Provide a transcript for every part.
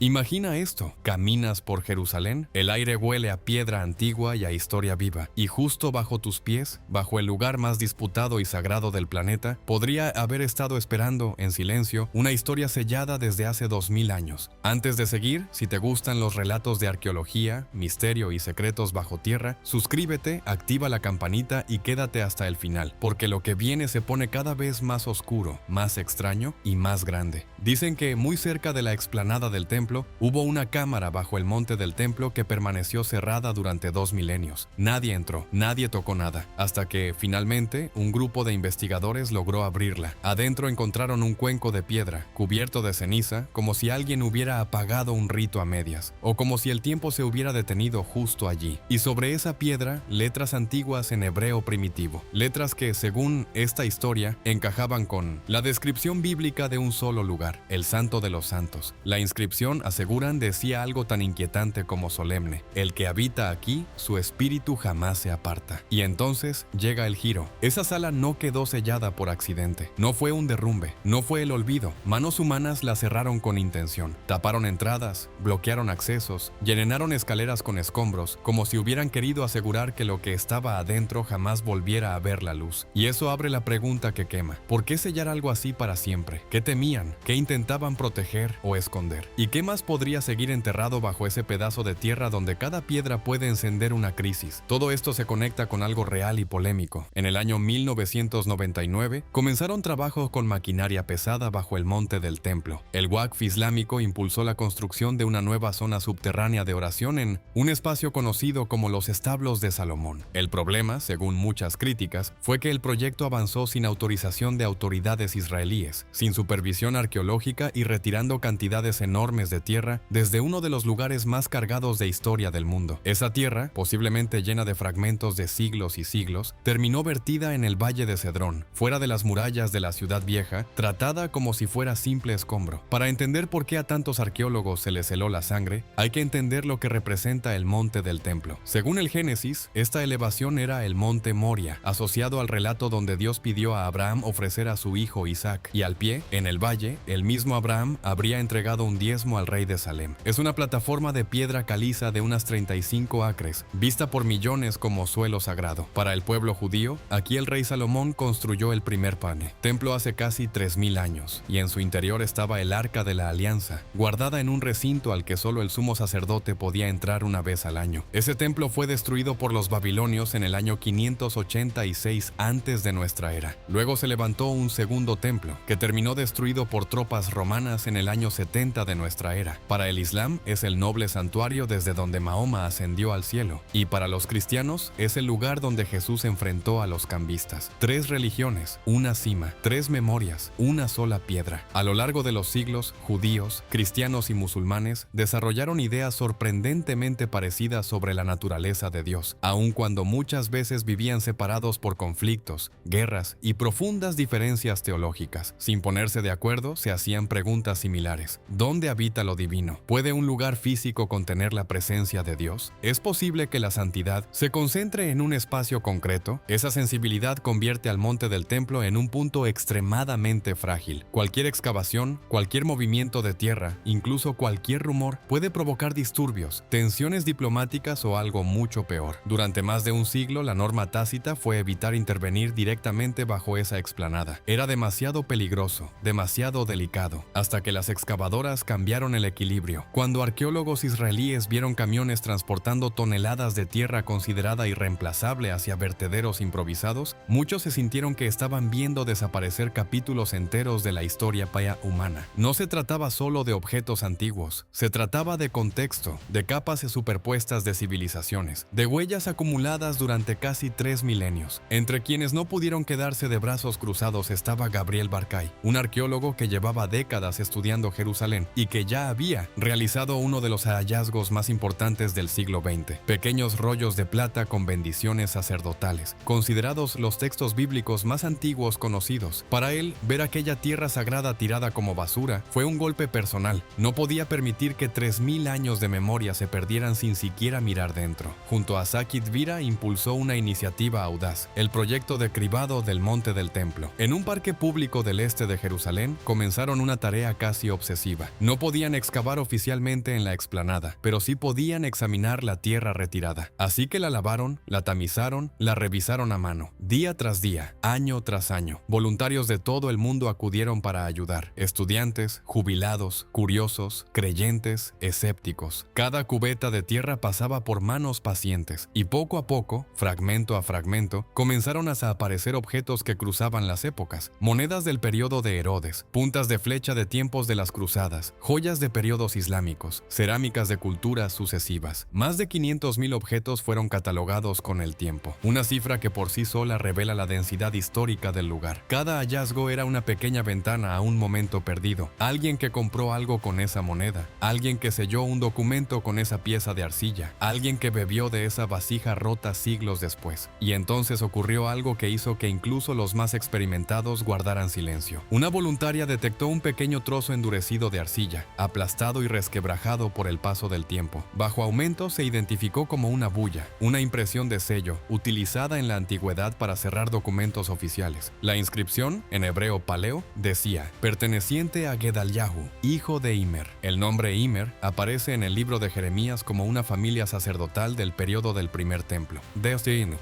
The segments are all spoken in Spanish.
Imagina esto, caminas por Jerusalén, el aire huele a piedra antigua y a historia viva, y justo bajo tus pies, bajo el lugar más disputado y sagrado del planeta, podría haber estado esperando, en silencio, una historia sellada desde hace 2000 años. Antes de seguir, si te gustan los relatos de arqueología, misterio y secretos bajo tierra, suscríbete, activa la campanita y quédate hasta el final, porque lo que viene se pone cada vez más oscuro, más extraño y más grande. Dicen que muy cerca de la explanada del templo, hubo una cámara bajo el monte del templo que permaneció cerrada durante 2 milenios. Nadie entró, nadie tocó nada, hasta que, finalmente, un grupo de investigadores logró abrirla. Adentro encontraron un cuenco de piedra, cubierto de ceniza, como si alguien hubiera apagado un rito a medias, o como si el tiempo se hubiera detenido justo allí. Y sobre esa piedra, letras antiguas en hebreo primitivo. Letras que, según esta historia, encajaban con la descripción bíblica de un solo lugar, el Santo de los Santos. La inscripción, aseguran, decía algo tan inquietante como solemne: el que habita aquí, su espíritu jamás se aparta. Y entonces llega el giro. Esa sala no quedó sellada por accidente. No fue un derrumbe, no fue el olvido. Manos humanas la cerraron con intención. Taparon entradas, bloquearon accesos, llenaron escaleras con escombros, como si hubieran querido asegurar que lo que estaba adentro jamás volviera a ver la luz. Y eso abre la pregunta que quema: ¿por qué sellar algo así para siempre? ¿Qué temían? ¿Qué intentaban proteger o esconder? ¿Y qué más podría seguir enterrado bajo ese pedazo de tierra donde cada piedra puede encender una crisis? Todo esto se conecta con algo real y polémico. En el año 1999 comenzaron trabajos con maquinaria pesada bajo el monte del templo. El Waqf islámico impulsó la construcción de una nueva zona subterránea de oración en un espacio conocido como los establos de Salomón. El problema, según muchas críticas, fue que el proyecto avanzó sin autorización de autoridades israelíes, sin supervisión arqueológica y retirando cantidades enormes de tierra desde uno de los lugares más cargados de historia del mundo. Esa tierra, posiblemente llena de fragmentos de siglos y siglos, terminó vertida en el Valle de Cedrón, fuera de las murallas de la ciudad vieja, tratada como si fuera simple escombro. Para entender por qué a tantos arqueólogos se les heló la sangre, hay que entender lo que representa el monte del templo. Según el Génesis, esta elevación era el monte Moria, asociado al relato donde Dios pidió a Abraham ofrecer a su hijo Isaac, y al pie, en el valle, el mismo Abraham habría entregado un diezmo al rey de Salem. Es una plataforma de piedra caliza de unas 35 acres, vista por millones como suelo sagrado. Para el pueblo judío, aquí el rey Salomón construyó el primer templo hace casi 3000 años, y en su interior estaba el Arca de la Alianza, guardada en un recinto al que solo el sumo sacerdote podía entrar una vez al año. Ese templo fue destruido por los babilonios en el año 586 antes de nuestra era. Luego se levantó un segundo templo, que terminó destruido por tropas romanas en el año 70 de nuestra era. Para el Islam es el noble santuario desde donde Mahoma ascendió al cielo, y para los cristianos es el lugar donde Jesús enfrentó a los cambistas. 3 religiones, una cima, 3 memorias, una sola piedra. A lo largo de los siglos, judíos, cristianos y musulmanes desarrollaron ideas sorprendentemente parecidas sobre la naturaleza de Dios, aun cuando muchas veces vivían separados por conflictos, guerras y profundas diferencias teológicas. Sin ponerse de acuerdo, se hacían preguntas similares. ¿Dónde habita lo divino? ¿Puede un lugar físico contener la presencia de Dios? ¿Es posible que la santidad se concentre en un espacio concreto? Esa sensibilidad convierte al monte del templo en un punto extremadamente frágil. Cualquier excavación, cualquier movimiento de tierra, incluso cualquier rumor, puede provocar disturbios, tensiones diplomáticas o algo mucho peor. Durante más de un siglo, la norma tácita fue evitar intervenir directamente bajo esa explanada. Era demasiado peligroso, demasiado delicado, hasta que las excavadoras cambiaron el equilibrio. Cuando arqueólogos israelíes vieron camiones transportando toneladas de tierra considerada irreemplazable hacia vertederos improvisados, muchos se sintieron que estaban viendo desaparecer capítulos enteros de la historia humana. No se trataba solo de objetos antiguos, se trataba de contexto, de capas superpuestas de civilizaciones, de huellas acumuladas durante casi 3 milenios. Entre quienes no pudieron quedarse de brazos cruzados estaba Gabriel Barkay, un arqueólogo que llevaba décadas estudiando Jerusalén y que ya había realizado uno de los hallazgos más importantes del siglo XX: pequeños rollos de plata con bendiciones sacerdotales, considerados los textos bíblicos más antiguos conocidos. Para él, ver aquella tierra sagrada tirada como basura fue un golpe personal. No podía permitir que 3000 años de memoria se perdieran sin siquiera mirar dentro. Junto a Saki Dvira impulsó una iniciativa audaz, el proyecto de cribado del Monte del Templo. En un parque público del este de Jerusalén comenzaron una tarea casi obsesiva. No podían podían excavar oficialmente en la explanada, pero sí podían examinar la tierra retirada. Así que la lavaron, la tamizaron, la revisaron a mano. Día tras día, año tras año, voluntarios de todo el mundo acudieron para ayudar. Estudiantes, jubilados, curiosos, creyentes, escépticos. Cada cubeta de tierra pasaba por manos pacientes y poco a poco, fragmento a fragmento, comenzaron a aparecer objetos que cruzaban las épocas. Monedas del periodo de Herodes, puntas de flecha de tiempos de las cruzadas, joyas de periodos islámicos, cerámicas de culturas sucesivas. Más de 500,000 objetos fueron catalogados con el tiempo, una cifra que por sí sola revela la densidad histórica del lugar. Cada hallazgo era una pequeña ventana a un momento perdido, alguien que compró algo con esa moneda, alguien que selló un documento con esa pieza de arcilla, alguien que bebió de esa vasija rota siglos después. Y entonces ocurrió algo que hizo que incluso los más experimentados guardaran silencio. Una voluntaria detectó un pequeño trozo endurecido de arcilla, aplastado y resquebrajado por el paso del tiempo. Bajo aumento se identificó como una bulla, una impresión de sello, utilizada en la antigüedad para cerrar documentos oficiales. La inscripción, en hebreo paleo, decía, perteneciente a Gedaliahu, hijo de Immer. El nombre Immer aparece en el libro de Jeremías como una familia sacerdotal del periodo del primer templo.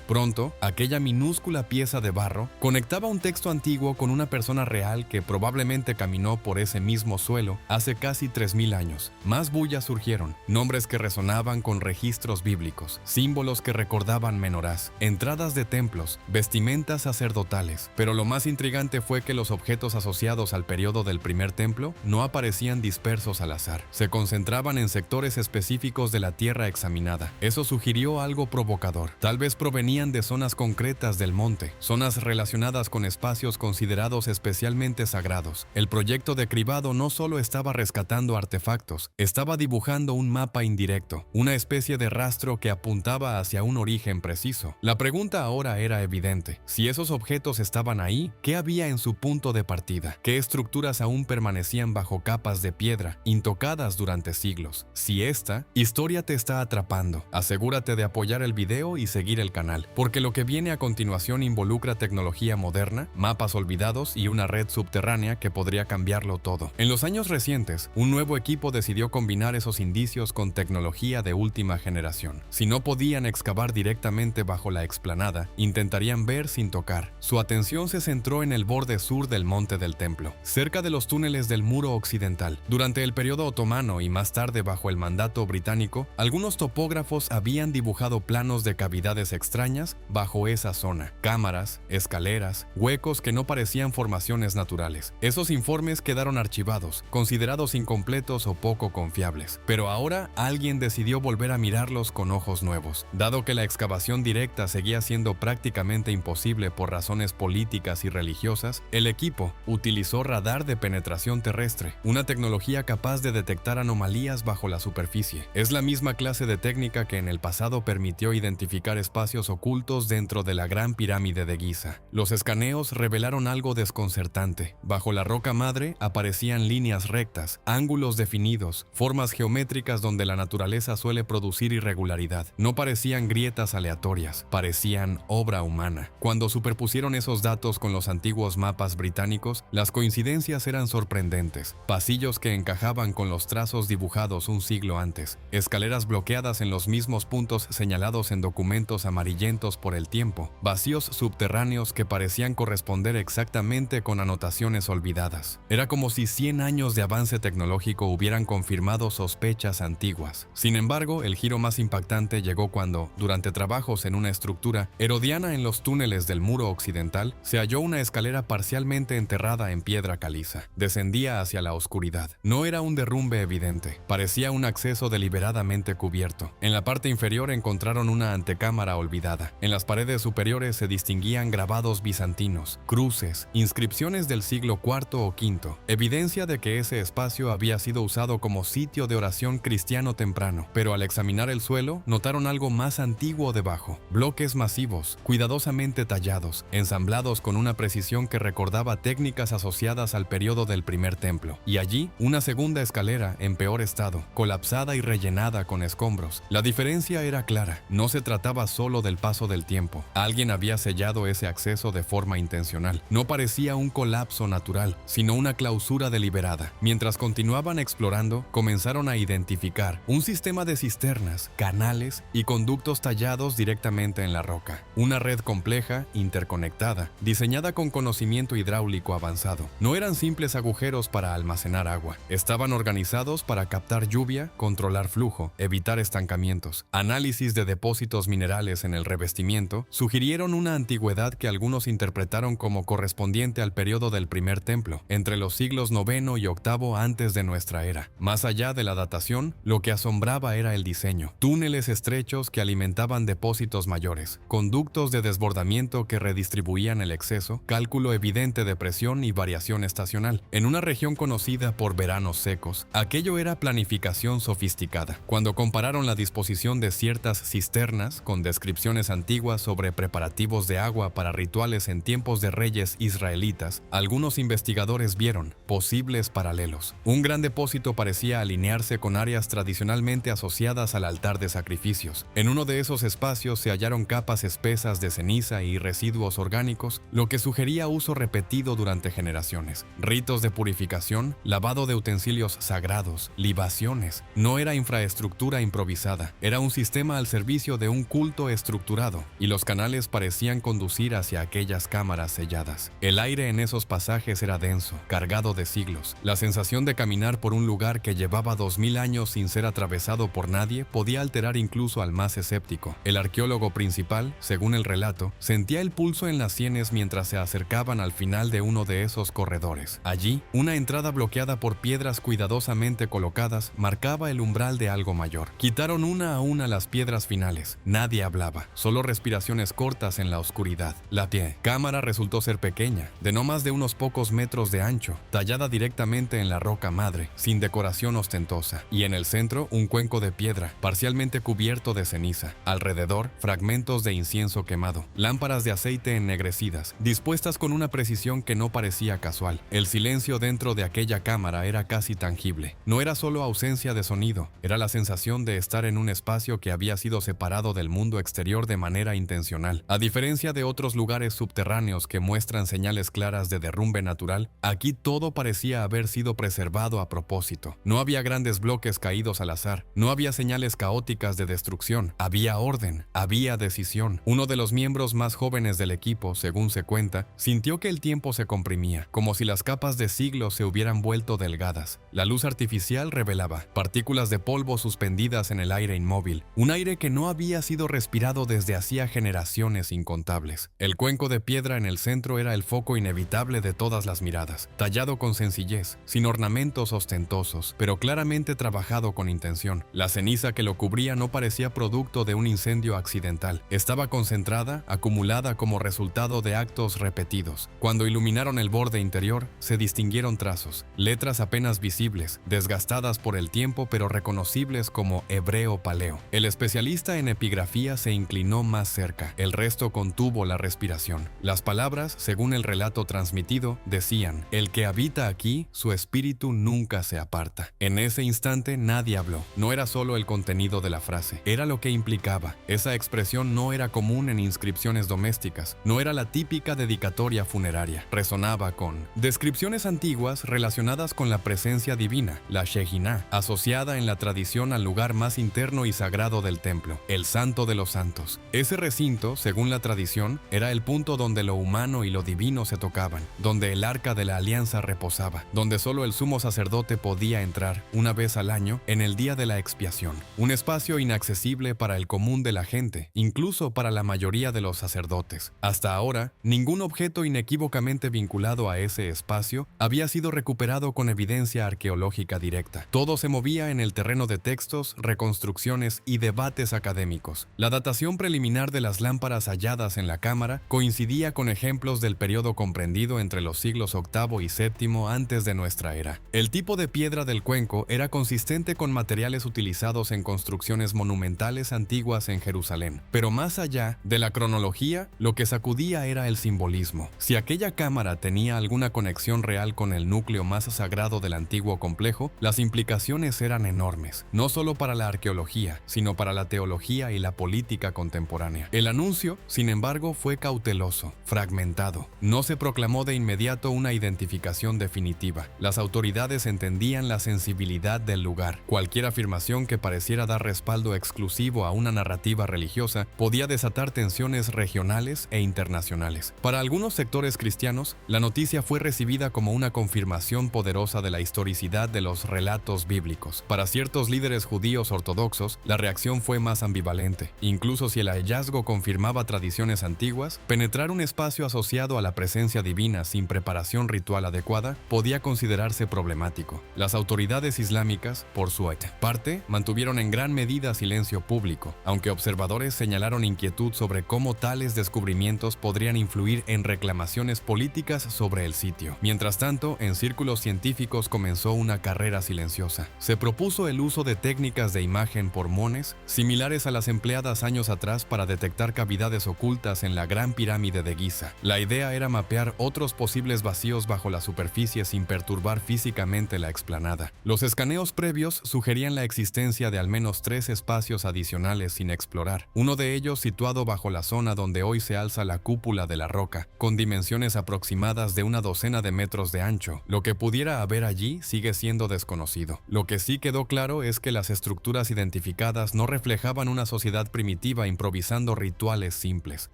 Pronto, aquella minúscula pieza de barro conectaba un texto antiguo con una persona real que probablemente caminó por ese mismo suelo hace casi 3000 años. Más bullas surgieron, nombres que resonaban con registros bíblicos, símbolos que recordaban menorás, entradas de templos, vestimentas sacerdotales. Pero lo más intrigante fue que los objetos asociados al periodo del primer templo no aparecían dispersos al azar. Se concentraban en sectores específicos de la tierra examinada. Eso sugirió algo provocador. Tal vez provenían de zonas concretas del monte, zonas relacionadas con espacios considerados especialmente sagrados. El proyecto de cribado no solo estaba rescatando artefactos, estaba dibujando un mapa indirecto, una especie de rastro que apuntaba hacia un origen preciso. La pregunta ahora era evidente. Si esos objetos estaban ahí, ¿qué había en su punto de partida? ¿Qué estructuras aún permanecían bajo capas de piedra, intocadas durante siglos? Si esta historia te está atrapando, asegúrate de apoyar el video y seguir el canal, porque lo que viene a continuación involucra tecnología moderna, mapas olvidados y una red subterránea que podría cambiarlo todo. En los años recientes, un nuevo equipo decidió combinar esos indicios con tecnología de última generación. Si no podían excavar directamente bajo la explanada, intentarían ver sin tocar. Su atención se centró en el borde sur del monte del templo, cerca de los túneles del muro occidental. Durante el periodo otomano y más tarde bajo el mandato británico, algunos topógrafos habían dibujado planos de cavidades extrañas bajo esa zona, cámaras, escaleras, huecos que no parecían formaciones naturales. Esos informes quedaron archivados, considerados incompletos o poco confiables. Pero ahora alguien decidió volver a mirarlos con ojos nuevos. Dado que la excavación directa seguía siendo prácticamente imposible por razones políticas y religiosas, el equipo utilizó radar de penetración terrestre, una tecnología capaz de detectar anomalías bajo la superficie. Es la misma clase de técnica que en el pasado permitió identificar espacios ocultos dentro de la Gran Pirámide de Giza. Los escaneos revelaron algo desconcertante. Bajo la roca madre aparecían líneas rectas, ángulos definidos, formas geométricas donde la naturaleza suele producir irregularidad. No parecían grietas aleatorias, parecían obra humana. Cuando superpusieron esos datos con los antiguos mapas británicos, las coincidencias eran sorprendentes. Pasillos que encajaban con los trazos dibujados un siglo antes, escaleras bloqueadas en los mismos puntos señalados en documentos amarillentos por el tiempo, vacíos subterráneos que parecían corresponder exactamente con anotaciones olvidadas. Era como si 100 años de avance tecnológico hubieran confirmado sospechas antiguas. Sin embargo, el giro más impactante llegó cuando, durante trabajos en una estructura herodiana en los túneles del muro occidental, se halló una escalera parcialmente enterrada en piedra caliza. Descendía hacia la oscuridad. No era un derrumbe evidente, parecía un acceso deliberadamente cubierto. En la parte inferior encontraron una antecámara olvidada. En las paredes superiores se distinguían grabados bizantinos, cruces, inscripciones del siglo IV o V, evidencia de que ese espacio había sido usado como sitio de oración cristiano temprano. Pero al examinar el suelo, notaron algo más antiguo debajo: bloques masivos, cuidadosamente tallados, ensamblados con una precisión que recordaba técnicas asociadas al periodo del primer templo. Y allí, una segunda escalera en peor estado, colapsada y rellenada con escombros. La diferencia era clara, no se trataba solo del paso del tiempo. Alguien había sellado ese acceso de forma intencional. No parecía un colapso natural, sino una clausura deliberada. Mientras continuaba continuaban explorando, comenzaron a identificar un sistema de cisternas, canales y conductos tallados directamente en la roca. Una red compleja, interconectada, diseñada con conocimiento hidráulico avanzado. No eran simples agujeros para almacenar agua. Estaban organizados para captar lluvia, controlar flujo, evitar estancamientos. Análisis de depósitos minerales en el revestimiento sugirieron una antigüedad que algunos interpretaron como correspondiente al periodo del primer templo, entre los siglos IX y VIII antes de nuestra era. Más allá de la datación, lo que asombraba era el diseño. Túneles estrechos que alimentaban depósitos mayores, conductos de desbordamiento que redistribuían el exceso, cálculo evidente de presión y variación estacional. En una región conocida por veranos secos, aquello era planificación sofisticada. Cuando compararon la disposición de ciertas cisternas con descripciones antiguas sobre preparativos de agua para rituales en tiempos de reyes israelitas, algunos investigadores vieron posibles paralelos. Un gran depósito parecía alinearse con áreas tradicionalmente asociadas al altar de sacrificios. En uno de esos espacios se hallaron capas espesas de ceniza y residuos orgánicos, lo que sugería uso repetido durante generaciones. Ritos de purificación, lavado de utensilios sagrados, libaciones. No era infraestructura improvisada, era un sistema al servicio de un culto estructurado, y los canales parecían conducir hacia aquellas cámaras selladas. El aire en esos pasajes era denso, cargado de siglos. La sensación de caminar por un lugar que llevaba 2000 años sin ser atravesado por nadie podía alterar incluso al más escéptico. El arqueólogo principal, según el relato, sentía el pulso en las sienes mientras se acercaban al final de uno de esos corredores. Allí, una entrada bloqueada por piedras cuidadosamente colocadas marcaba el umbral de algo mayor. Quitaron una a una las piedras finales. Nadie hablaba, solo respiraciones cortas en la oscuridad. La cámara resultó ser pequeña, de no más de unos pocos metros de ancho, tallada directamente en la roca madre, sin decoración ostentosa, y en el centro un cuenco de piedra, parcialmente cubierto de ceniza. Alrededor, fragmentos de incienso quemado, lámparas de aceite ennegrecidas, dispuestas con una precisión que no parecía casual. El silencio dentro de aquella cámara era casi tangible. No era solo ausencia de sonido, era la sensación de estar en un espacio que había sido separado del mundo exterior de manera intencional. A diferencia de otros lugares subterráneos que muestran señales claras de derrumbe natural, aquí todo parecía haber sido preservado a propósito. No había grandes bloques caídos al azar, no había señales caóticas de destrucción, había orden, había decisión. Uno de los miembros más jóvenes del equipo, según se cuenta, sintió que el tiempo se comprimía, como si las capas de siglos se hubieran vuelto delgadas. La luz artificial revelaba partículas de polvo suspendidas en el aire inmóvil, un aire que no había sido respirado desde hacía generaciones incontables. El cuenco de piedra en el centro era el foco inevitable de todas las miradas, tallado con sencillez, sin ornamentos ostentosos, pero claramente trabajado con intención. La ceniza que lo cubría no parecía producto de un incendio accidental. Estaba concentrada, acumulada como resultado de actos repetidos. Cuando iluminaron el borde interior, se distinguieron trazos, letras apenas visibles, desgastadas por el tiempo pero reconocibles como hebreo paleo. El especialista en epigrafía se inclinó más cerca. El resto contuvo la respiración. Las palabras, según el relato transmitido, decían: "El que habita aquí, su espíritu nunca se aparta". En ese instante nadie habló. No era solo el contenido de la frase, era lo que implicaba. Esa expresión no era común en inscripciones domésticas, no era la típica dedicatoria funeraria. Resonaba con descripciones antiguas relacionadas con la presencia divina, la Shekinah, asociada en la tradición al lugar más interno y sagrado del templo, el Santo de los Santos. Ese recinto, según la tradición, era el punto donde lo humano y lo divino se tocaban, donde el arca de la alianza reposaba, donde solo el sumo sacerdote podía entrar una vez al año en el día de la expiación. Un espacio inaccesible para el común de la gente, incluso para la mayoría de los sacerdotes. Hasta ahora, ningún objeto inequívocamente vinculado a ese espacio había sido recuperado con evidencia arqueológica directa. Todo se movía en el terreno de textos, reconstrucciones y debates académicos. La datación preliminar de las lámparas halladas en la cámara coincidía con ejemplos del periodo comprendido entre los siglos VIII y VII antes de nuestra era. El tipo de piedra del cuenco era consistente con materiales utilizados en construcciones monumentales antiguas en Jerusalén. Pero más allá de la cronología, lo que sacudía era el simbolismo. Si aquella cámara tenía alguna conexión real con el núcleo más sagrado del antiguo complejo, las implicaciones eran enormes, no solo para la arqueología, sino para la teología y la política contemporánea. El anuncio, sin embargo, fue cauteloso, fragmentado. No se proclamó de inmediato una identificación definitiva. Las autoridades historiadores entendían la sensibilidad del lugar. Cualquier afirmación que pareciera dar respaldo exclusivo a una narrativa religiosa podía desatar tensiones regionales e internacionales. Para algunos sectores cristianos, la noticia fue recibida como una confirmación poderosa de la historicidad de los relatos bíblicos. Para ciertos líderes judíos ortodoxos, la reacción fue más ambivalente. Incluso si el hallazgo confirmaba tradiciones antiguas, penetrar un espacio asociado a la presencia divina sin preparación ritual adecuada podía considerarse problemático. Las autoridades islámicas, por su parte, mantuvieron en gran medida silencio público, aunque observadores señalaron inquietud sobre cómo tales descubrimientos podrían influir en reclamaciones políticas sobre el sitio. Mientras tanto, en círculos científicos comenzó una carrera silenciosa. Se propuso el uso de técnicas de imagen por mones, similares a las empleadas años atrás para detectar cavidades ocultas en la Gran Pirámide de Giza. La idea era mapear otros posibles vacíos bajo la superficie sin perturbar físicamente la explanada. Los escaneos previos sugerían la existencia de al menos 3 espacios adicionales sin explorar, uno de ellos situado bajo la zona donde hoy se alza la cúpula de la roca, con dimensiones aproximadas de una docena de metros de ancho. Lo que pudiera haber allí sigue siendo desconocido. Lo que sí quedó claro es que las estructuras identificadas no reflejaban una sociedad primitiva improvisando rituales simples.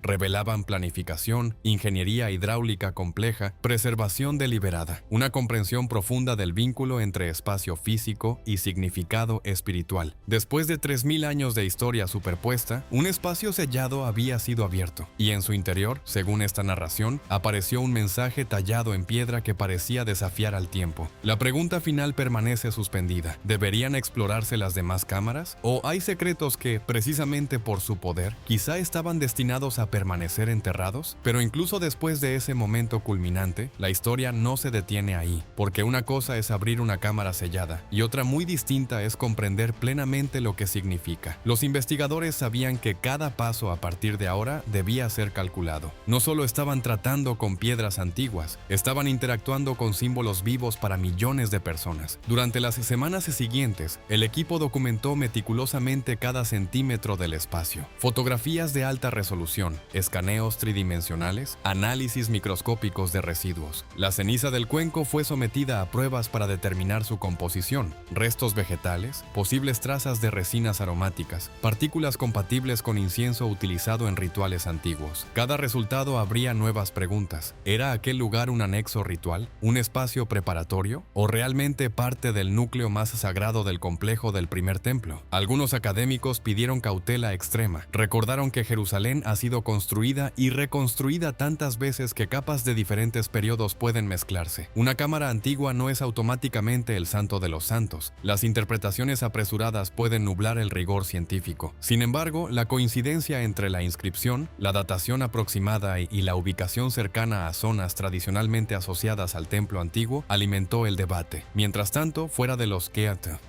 Revelaban planificación, ingeniería hidráulica compleja, preservación deliberada, una comprensión profunda del vínculo entre espacio físico y significado espiritual. Después de 3000 años de historia superpuesta, un espacio sellado había sido abierto, y en su interior, según esta narración, apareció un mensaje tallado en piedra que parecía desafiar al tiempo. La pregunta final permanece suspendida. ¿Deberían explorarse las demás cámaras? ¿O hay secretos que, precisamente por su poder, quizá estaban destinados a permanecer enterrados? Pero incluso después de ese momento culminante, la historia no se detiene ahí, porque una cosa es abrir una cámara sellada, y otra muy distinta es comprender plenamente lo que significa. Los investigadores sabían que cada paso a partir de ahora debía ser calculado. No solo estaban tratando con piedras antiguas, estaban interactuando con símbolos vivos para millones de personas. Durante las semanas siguientes, el equipo documentó meticulosamente cada centímetro del espacio. Fotografías de alta resolución, escaneos tridimensionales, análisis microscópicos de residuos. La ceniza del cuenco fue sometida a pruebas para determinar su composición, restos vegetales, posibles trazas de resinas aromáticas, partículas compatibles con incienso utilizado en rituales antiguos. Cada resultado abría nuevas preguntas. ¿Era aquel lugar un anexo ritual, un espacio preparatorio, o realmente parte del núcleo más sagrado del complejo del primer templo? Algunos académicos pidieron cautela extrema. Recordaron que Jerusalén ha sido construida y reconstruida tantas veces que capas de diferentes periodos pueden mezclarse. Una cámara antigua no es automáticamente el santo de los santos. Las interpretaciones apresuradas pueden nublar el rigor científico. Sin embargo, la coincidencia entre la inscripción, la datación aproximada y la ubicación cercana a zonas tradicionalmente asociadas al templo antiguo alimentó el debate. Mientras tanto, fuera de los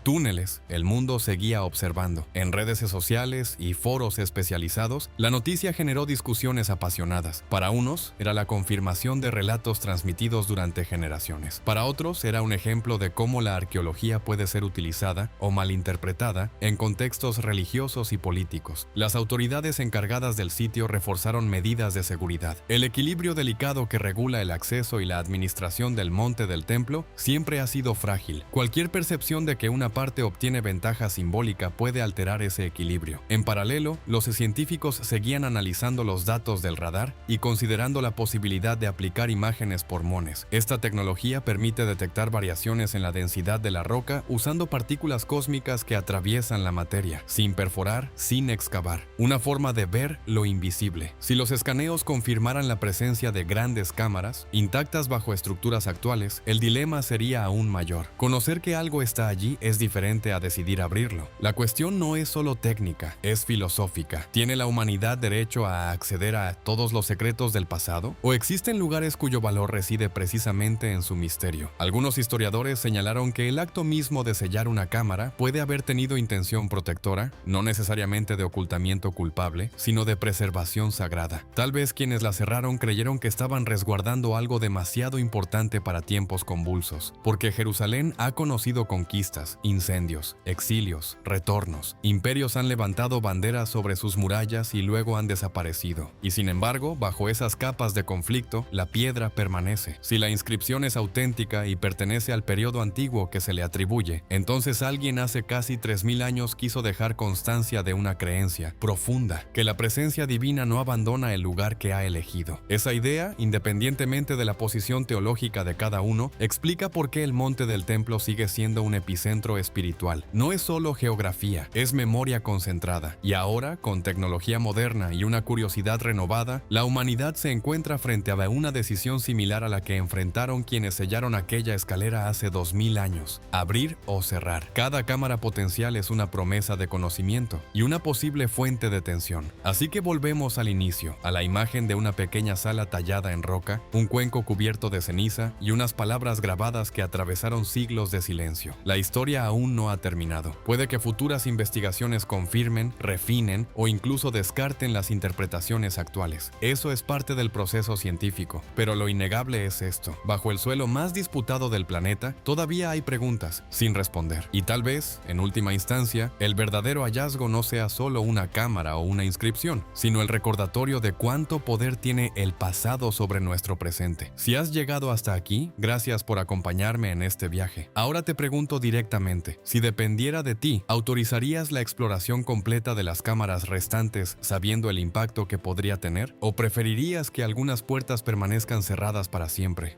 túneles, el mundo seguía observando. En redes sociales y foros especializados, la noticia generó discusiones apasionadas. Para unos, era la confirmación de relatos transmitidos durante generaciones. Para otros, era un ejemplo de cómo la arqueología puede ser utilizada o malinterpretada en contextos religiosos y políticos. Las autoridades encargadas del sitio reforzaron medidas de seguridad. El equilibrio delicado que regula el acceso y la administración del monte del templo siempre ha sido frágil. Cualquier percepción de que una parte obtiene ventaja simbólica puede alterar ese equilibrio. En paralelo, los científicos seguían analizando los datos del radar y considerando la posibilidad de aplicar imágenes por mones. Esta tecnología permite detectar variaciones en la densidad de la roca usando partículas cósmicas que atraviesan la materia, sin perforar, sin excavar. Una forma de ver lo invisible. Si los escaneos confirmaran la presencia de grandes cámaras, intactas bajo estructuras actuales, el dilema sería aún mayor. Conocer que algo está allí es diferente a decidir abrirlo. La cuestión no es solo técnica, es filosófica. ¿Tiene la humanidad derecho a acceder a todos los secretos del pasado? ¿O existen lugares cuyo valor reside precisamente en su misterio? Algunos historiadores señalaron que el acto mismo de sellar una cámara puede haber tenido intención protectora, no necesariamente de ocultamiento culpable, sino de preservación sagrada. Tal vez quienes la cerraron creyeron que estaban resguardando algo demasiado importante para tiempos convulsos, porque Jerusalén ha conocido conquistas, incendios, exilios, retornos. Imperios han levantado banderas sobre sus murallas y luego han desaparecido. Y sin embargo, bajo esas capas de conflicto, la piedra permanece. Si la inscripción es auténtica y pertenece refiriéndose al periodo antiguo que se le atribuye, entonces alguien hace casi 3000 años quiso dejar constancia de una creencia profunda, que la presencia divina no abandona el lugar que ha elegido. Esa idea, independientemente de la posición teológica de cada uno, explica por qué el monte del templo sigue siendo un epicentro espiritual. No es solo geografía, es memoria concentrada. Y ahora, con tecnología moderna y una curiosidad renovada, la humanidad se encuentra frente a una decisión similar a la que enfrentaron quienes sellaron aquella escalera hace 2000 años: abrir o cerrar. Cada cámara potencial es una promesa de conocimiento y una posible fuente de tensión. Así que volvemos al inicio, a la imagen de una pequeña sala tallada en roca, un cuenco cubierto de ceniza y unas palabras grabadas que atravesaron siglos de silencio. La historia aún no ha terminado. Puede que futuras investigaciones confirmen, refinen o incluso descarten las interpretaciones actuales. Eso es parte del proceso científico, pero lo innegable es esto: bajo el suelo más disputado del planeta, todavía hay preguntas sin responder. Y tal vez, en última instancia, el verdadero hallazgo no sea solo una cámara o una inscripción, sino el recordatorio de cuánto poder tiene el pasado sobre nuestro presente. Si has llegado hasta aquí, gracias por acompañarme en este viaje. Ahora te pregunto directamente, si dependiera de ti, ¿autorizarías la exploración completa de las cámaras restantes sabiendo el impacto que podría tener? ¿O preferirías que algunas puertas permanezcan cerradas para siempre?